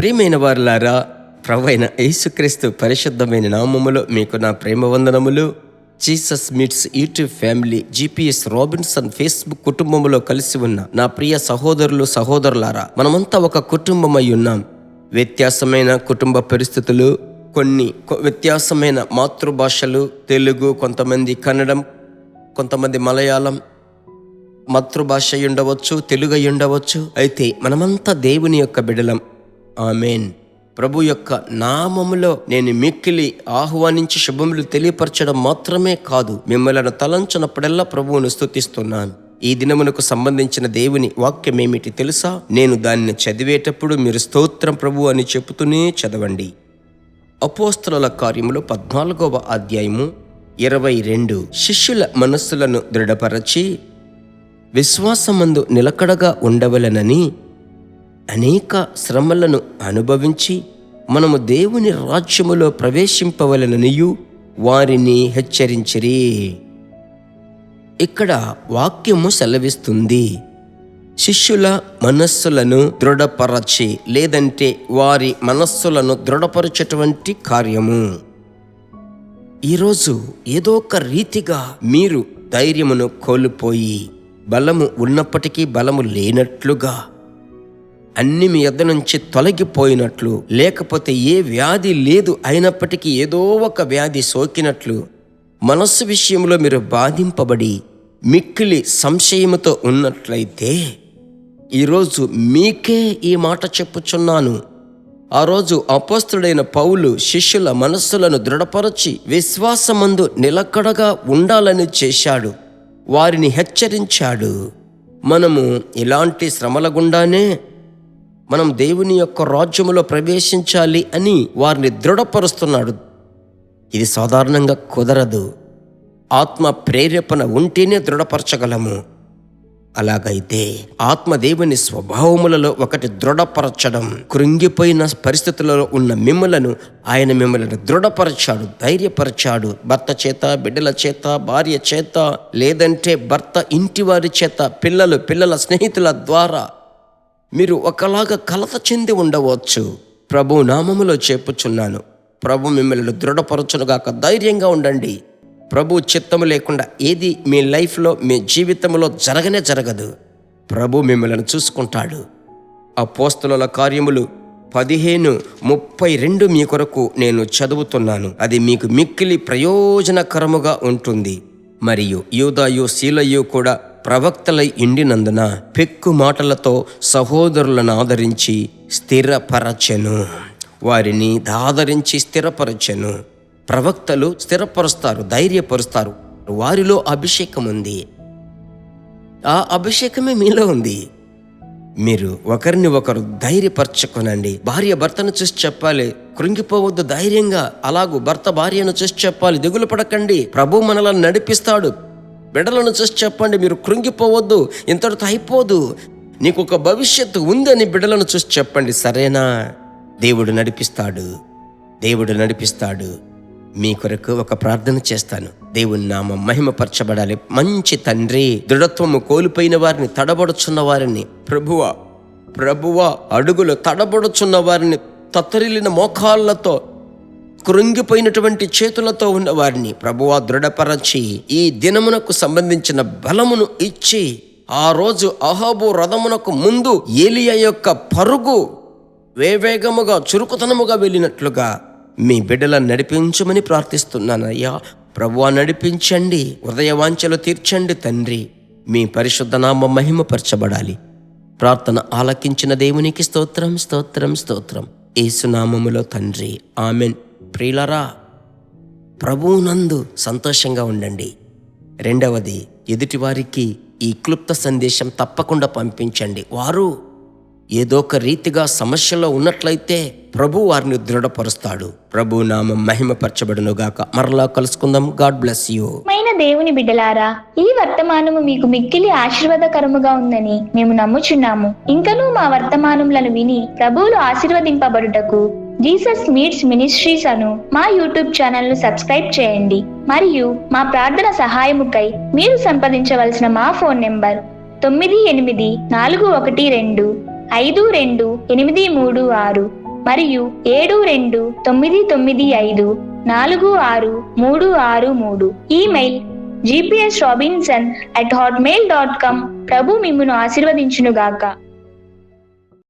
ప్రియమైన వారులారా, ప్రభువైన యేసుక్రీస్తు పరిశుద్ధమైన నామములో మీకు నా ప్రేమ వందనములు. Jesus meets YouTube family, GPS Robinson Facebook కుటుంబంలో కలిసి ఉన్న నా ప్రియ సహోదరులు సహోదరులారా, మనమంతా ఒక కుటుంబమై ఉన్నాం. వ్యత్యాసమైన కుటుంబ పరిస్థితులు, కొన్ని వ్యత్యాసమైన మాతృభాషలు, తెలుగు, కొంతమంది కన్నడం, కొంతమంది మలయాళం, మాతృభాష ఉండవచ్చు, తెలుగు ఉండవచ్చు. అయితే మనమంతా దేవుని యొక్క బిడ్డలం. ఆమేన్. ప్రభు యొక్క నామములో నేను మిక్కిలి ఆహ్వానించి శుభములు తెలియపరచడం మాత్రమే కాదు, మిమ్మల్ని తలంచినప్పుడల్లా ప్రభువును స్తుతిస్తున్నాను. ఈ దినమునకు సంబంధించిన దేవుని వాక్యం ఏమిటి తెలుసా? నేను దానిని చదివేటప్పుడు మీరు స్తోత్రం ప్రభు అని చెబుతూనే చదవండి. అపోస్తలుల కార్యములు 14వ అధ్యాయము 22. శిష్యుల మనస్సులను దృఢపరచి విశ్వాసమందు నిలకడగా ఉండవలెనని అనేక శ్రమలను అనుభవించి మనము దేవుని రాజ్యములో ప్రవేశింపవలెననియు వారిని హెచ్చరించిరి. ఇక్కడ వాక్యము సెలవిస్తుంది, శిష్యుల మనస్సులను దృఢపరచి, లేదంటే వారి మనస్సులను దృఢపరచేటువంటి కార్యము. ఈరోజు ఏదో ఒక రీతిగా మీరు ధైర్యమును కోల్పోయి, బలము ఉన్నప్పటికీ బలము లేనట్లుగా, అన్ని మీ యొద్ద నుంచి తొలగిపోయినట్లు, లేకపోతే ఏ వ్యాధి లేదు అయినప్పటికీ ఏదో ఒక వ్యాధి సోకినట్లు, మనస్సు విషయంలో మీరు బాధింపబడి మిక్కిలి సంశయముతో ఉన్నట్లయితే ఈరోజు మీకే ఈ మాట చెప్పుచున్నాను. ఆ రోజు అపోస్తలుడైన పౌలు శిష్యుల మనస్సులను దృఢపరచి విశ్వాసమందు నిలకడగా ఉండాలని చేశాడు, వారిని హెచ్చరించాడు. మనము ఇలాంటి శ్రమల గుండానే మనం దేవుని యొక్క రాజ్యములో ప్రవేశించాలి అని వారిని దృఢపరుస్తున్నాడు. ఇది సాధారణంగా కుదరదు. ఆత్మ ప్రేరేపణ ఉంటేనే దృఢపరచగలము. అలాగైతే ఆత్మ దేవుని స్వభావములలో ఒకటి దృఢపరచడం. కృంగిపోయిన పరిస్థితులలో ఉన్న మిమ్మలను దృఢపరచాడు, ధైర్యపరచాడు. భర్త చేత, బిడ్డల చేత, భార్య చేత, లేదంటే భర్త ఇంటి వారి చేత, పిల్లల స్నేహితుల ద్వారా మీరు ఒకలాగా కలత చెంది ఉండవచ్చు. ప్రభు నామములో చెప్పుచున్నాను, ప్రభు మిమ్మల్ని దృఢపరచునుగాక. ధైర్యంగా ఉండండి. ప్రభు చిత్తము లేకుండా ఏది మీ లైఫ్లో, మీ జీవితంలో జరగదు. ప్రభు మిమ్మల్ని చూసుకుంటాడు. అపోస్తలుల కార్యములు 15:32 మీ కొరకు నేను చదువుతున్నాను. అది మీకు మిక్కిలి ప్రయోజనకరముగా ఉంటుంది. మరియు యూదాయు, శీలయు కూడా ప్రవక్తలై ఉండినందున పెక్కు మాటలతో సహోదరులను ఆదరించి స్థిరపరచెను. వారిని ఆదరించి స్థిరపరచెను. ప్రవక్తలు స్థిరపరుస్తారు, ధైర్యపరుస్తారు. వారిలో అభిషేకం ఉంది. ఆ అభిషేకమే మీలో ఉంది. మీరు ఒకరిని ఒకరు ధైర్యపరచుకోనండి. భార్య భర్తను చూసి చెప్పాలి, కృంగిపోవద్దు, ధైర్యంగా. అలాగూ భర్త భార్యను చూసి చెప్పాలి, దిగులు పడకండి, ప్రభు మనలను నడిపిస్తాడు. బిడ్డలను చూసి చెప్పండి, మీరు కృంగిపోవద్దు, ఇంతటితో అయిపోదు, నీకు ఒక భవిష్యత్తు ఉందని బిడ్డలను చూసి చెప్పండి. సరేనా? దేవుడు నడిపిస్తాడు. మీ కొరకు ఒక ప్రార్థన చేస్తాను. దేవుని నామం మహిమపరచబడాలి. మంచి తండ్రి, దృఢత్వము కోల్పోయిన వారిని, తడబడుచున్న వారిని, ప్రభువా అడుగులు తడబడుచున్న వారిని, తత్తరిల్లిన మోకాళ్ళతో, కృంగిపోయినటువంటి చేతులతో ఉన్న వారిని ప్రభువా దృఢపరచి ఈ దినమునకు సంబంధించిన బలమును ఇచ్చి, ఆ రోజు అహాబు రథమునకు ముందు ఏలియా యొక్క పరుగు వేవేగముగా, చురుకుతనముగా వెళ్ళినట్లుగా మీ బిడ్డలను నడిపించమని ప్రార్థిస్తున్నానయ్యా. ప్రభువా నడిపించండి, హృదయ వాంఛలు తీర్చండి తండ్రి. మీ పరిశుద్ధ నామం మహిమపరచబడాలి. ప్రార్థన ఆలకించిన దేవునికి స్తోత్రం. యేసునామములో తండ్రి, ఆమెన్. ప్రియులారా, ప్రభువునందు సంతోషంగా ఉండండి. రెండవది, ఎదుటివారికి ఈ క్లుప్త సందేశం తప్పకుండా పంపించండి. వారు ఏదో ఒక రీతిగా సమస్యలో ఉన్నట్లయితే ప్రభు వారిని దృఢపరుస్తాడు. ప్రభు నామం మహిమపరచబడునుగాక. మరలా కలుసుకుందాం. God bless you. దేవుని బిడ్డలారా, ఈ వర్తమానము మీకు మిక్కిలి ఆశీర్వాదకరముగా ఉందని మేము నమ్ముచున్నాము. ఇంకనూ మా వర్తమానములను విని ప్రభువులు ఆశీర్వదింపబడుటకు జీసస్ మీట్స్ మినిస్ట్రీస్ అను మా యూట్యూబ్ ఛానల్ ను సబ్స్క్రైబ్ చేయండి. మరియు మా ప్రార్థన సహాయముకై మీరు సంప్రదించవలసిన మా ఫోన్ నెంబర్ 9841252836. మరియు 7299546363. Email gpsrobinson@hotmail.com. ప్రభు మిమ్మును ఆశీర్వదించునుగాక.